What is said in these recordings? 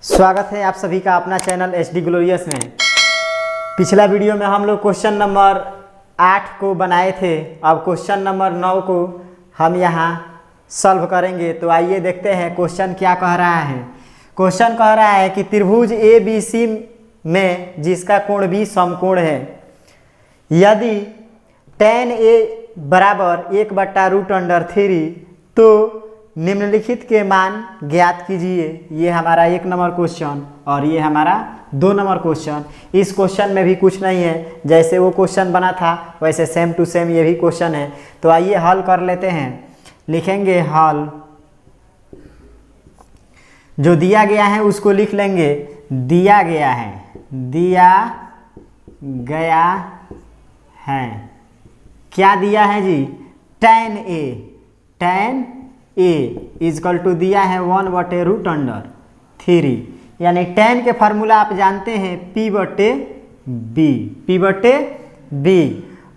स्वागत है आप सभी का अपना चैनल एच डी ग्लोरियस में। पिछला वीडियो में हम लोग क्वेश्चन नंबर 8 को बनाए थे। अब क्वेश्चन नंबर 9 को हम यहाँ सॉल्व करेंगे। तो आइए देखते हैं क्वेश्चन क्या कह रहा है। क्वेश्चन कह रहा है कि त्रिभुज ए बी सी में जिसका कोण भी समकोण है, यदि tan a बराबर 1/√3 तो निम्नलिखित के मान ज्ञात कीजिए। ये हमारा 1 नंबर क्वेश्चन और ये हमारा 2 नंबर क्वेश्चन। इस क्वेश्चन में भी कुछ नहीं है, जैसे वो क्वेश्चन बना था वैसे सेम टू सेम ये भी क्वेश्चन है। तो आइए हल कर लेते हैं। लिखेंगे हल, जो दिया गया है उसको लिख लेंगे। दिया गया है क्या दिया है जी? tan a इजकल टू दिया है 1/√3, यानी tan के फार्मूला आप जानते हैं P/B।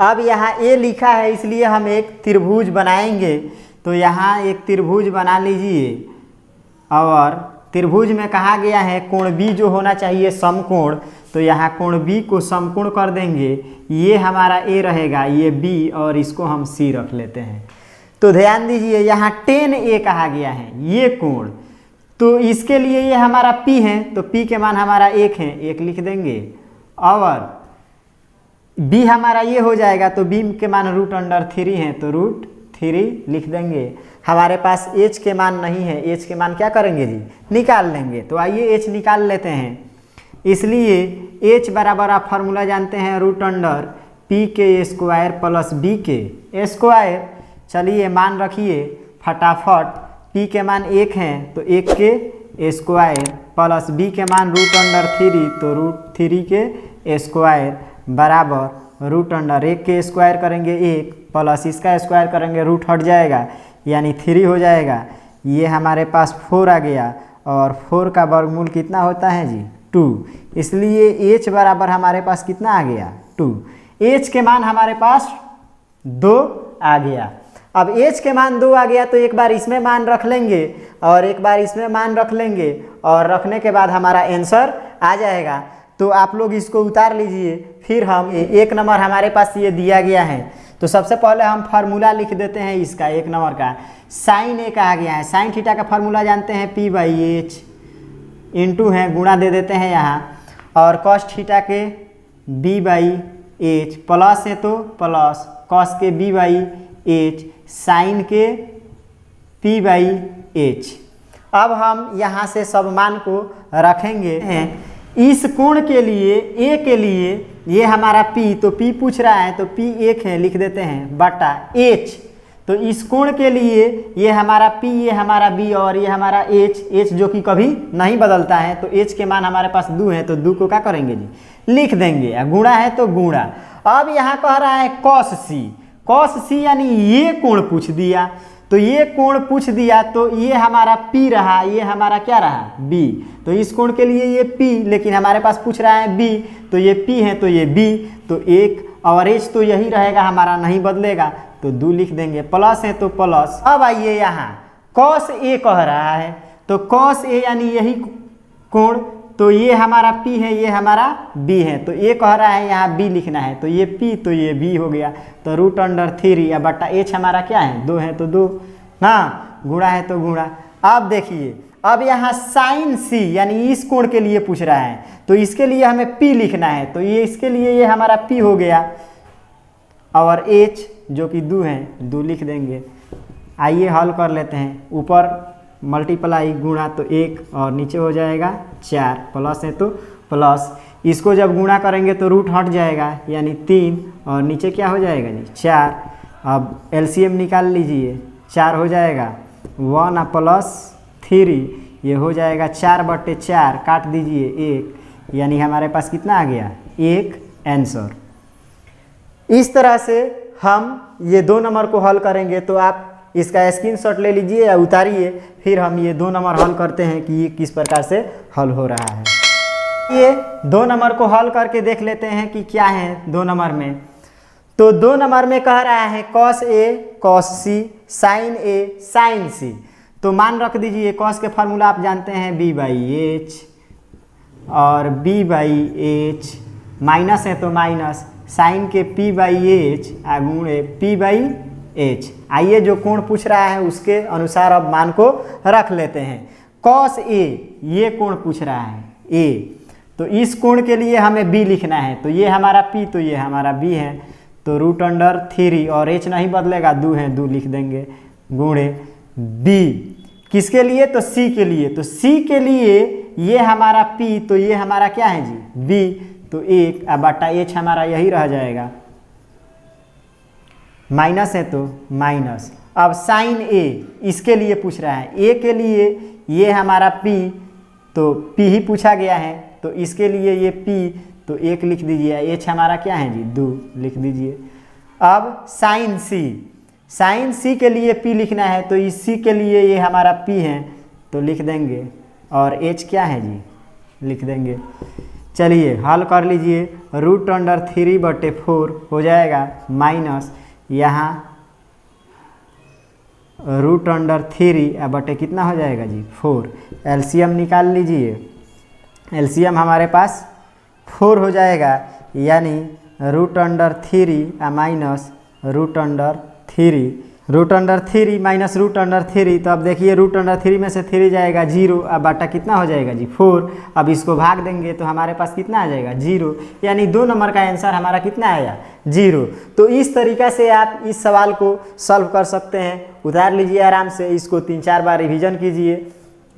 अब यहाँ a लिखा है इसलिए हम एक त्रिभुज बनाएंगे। तो यहाँ एक त्रिभुज बना लीजिए और त्रिभुज में कहा गया है कोण B जो होना चाहिए समकोण। तो यहाँ कोण B को समकोण कर देंगे। ये हमारा A रहेगा, ये B और इसको हम C रख लेते हैं। तो ध्यान दीजिए यहाँ tan a कहा गया है ये कोण, तो इसके लिए ये हमारा P है, तो P के मान हमारा 1 है, 1 लिख देंगे। और B हमारा ये हो जाएगा, तो B के मान √3 है, तो √3 लिख देंगे। हमारे पास H के मान नहीं है, H के मान क्या करेंगे जी? निकाल लेंगे। तो आइए H निकाल लेते हैं। इसलिए H बराबर आप फार्मूला जानते हैं √P² प्लस B के स्क्वायर। चलिए मान रखिए फटाफट। P के मान 1 है तो 1 के स्क्वायर प्लस B के मान √3, तो √3 के स्क्वायर बराबर √1 के स्क्वायर करेंगे 1 प्लस इसका स्क्वायर करेंगे रूट हट जाएगा यानी 3 हो जाएगा। ये हमारे पास 4 आ गया और 4 का वर्गमूल कितना होता है जी? 2। इसलिए H बराबर हमारे पास कितना आ गया? 2। H के मान हमारे पास 2 आ गया। अब H के मान 2 आ गया तो एक बार इसमें मान रख लेंगे और एक बार इसमें मान रख लेंगे और रखने के बाद हमारा आंसर आ जाएगा। तो आप लोग इसको उतार लीजिए। फिर हम 1 नंबर हमारे पास ये दिया गया है, तो सबसे पहले हम फार्मूला लिख देते हैं इसका 1 नंबर का। sin a कहा गया है, sin थीटा का फार्मूला जानते हैं P/H इंटू है गुणा दे देते हैं यहाँ, और cos थीटा के B/H प्लस है तो प्लस cos के B/H साइन के P/H। अब हम यहाँ से सब मान को रखेंगे हैं। इस कोण के लिए A के लिए ये हमारा P, तो P पूछ रहा है तो P 1 है, लिख देते हैं बटा H। तो इस कोण के लिए ये हमारा P, ये हमारा B और ये हमारा H जो कि कभी नहीं बदलता है। तो H के मान हमारे पास 2 है, तो 2 को क्या करेंगे जी? लिख देंगे। गुणा है तो गुणा। अब यहाँ कह रहा है cos C यानी ये कोण पूछ दिया। तो ये कोण पूछ दिया तो ये हमारा P रहा, ये हमारा क्या रहा? B। तो इस कोण के लिए ये P, लेकिन हमारे पास पूछ रहा है B, तो ये P है तो ये B, तो 1 और H तो यही रहेगा हमारा, नहीं बदलेगा, तो 2 लिख देंगे। प्लस है तो प्लस। अब आइए यहाँ cos A कह रहा है, तो cos A यानी यही कोण, तो ये हमारा P है, ये हमारा B है, तो ये कह रहा है यहाँ B लिखना है, तो ये P तो ये B हो गया। तो √3 या बटा H हमारा क्या है? 2 है तो 2 ना, गुणा है तो गुणा। अब देखिए, अब यहाँ sin C यानी इस कोण के लिए पूछ रहा है, तो इसके लिए हमें P लिखना है, तो ये इसके लिए ये हमारा P हो गया और H जो कि 2 है, 2 लिख देंगे। आइए हल कर लेते हैं। ऊपर मल्टीप्लाई गुणा तो 1 और नीचे हो जाएगा 4, प्लस है तो प्लस। इसको जब गुणा करेंगे तो रूट हट जाएगा यानी 3 और नीचे क्या हो जाएगा जी? 4। अब LCM निकाल लीजिए, 4 हो जाएगा 1 प्लस 3, ये हो जाएगा 4/4, काट दीजिए 1, यानी हमारे पास कितना आ गया? 1 आंसर। इस तरह से हम ये 2 नंबर को हल करेंगे। तो आप इसका स्क्रीनशॉट ले लीजिए या उतारिए, फिर हम ये 2 नंबर हल करते हैं कि ये किस प्रकार से हल हो रहा है। ये 2 नंबर को हल करके देख लेते हैं कि क्या है 2 नंबर में। तो 2 नंबर में कह रहा है cos A cos C sin A sin C। तो मान रख दीजिए cos के फार्मूला आप जानते हैं B/H और b बाई एच, माइनस है तो माइनस साइन के p बाई एच गुणे p बाई एच। आइए जो कोण पूछ रहा है उसके अनुसार अब मान को रख लेते हैं। कॉस ए, ये कोण पूछ रहा है a, तो इस कोण के लिए हमें b लिखना है, तो ये हमारा p तो ये हमारा b है, तो रूट अंडर 3 और h नहीं बदलेगा, 2 है 2 लिख देंगे गुणे b। किसके लिए? तो c के लिए, तो c के लिए ये हमारा p तो ये हमारा क्या है जी b, तो 1 बटा h हमारा यही रह जाएगा, माइनस है तो माइनस। अब साइन a इसके लिए पूछ रहा है, a के लिए ये हमारा p तो p ही पूछा गया है, तो इसके लिए ये p तो 1 लिख दीजिए, h हमारा क्या है जी 2 लिख दीजिए। अब साइन c के लिए p लिखना है, तो इस c के लिए ये हमारा p है तो लिख देंगे, और h क्या है जी लिख देंगे। चलिए हल कर लीजिए, रूट अंडर 3/4 हो जाएगा, माइनस यहाँ रूट अंडर 3 बटे कितना हो जाएगा जी 4। एलसीएम निकाल लीजिए, एलसीएम हमारे पास 4 हो जाएगा, यानी root under 3 minus root under 3, root under 3 minus root under 3, तो अब देखिए रूट अंडर 3 में से 3 जाएगा 0, अब बटा कितना हो जाएगा जी 4। अब इसको भाग देंगे तो हमारे पास कितना आ जाएगा 0, यानी 2 नंबर का आंसर हमारा कितना आएगा 0। तो इस तरीक़ा से आप इस सवाल को सॉल्व कर सकते हैं। उतार लीजिए आराम से, इसको 3-4 बार रिवीजन कीजिए।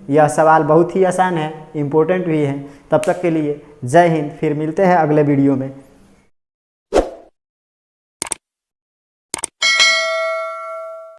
यह सवाल बहुत ही आसान है, इम्पोर्टेंट भी है। तब तक के लिए जय हिंद, फिर मिलते हैं अगले वीडियो में।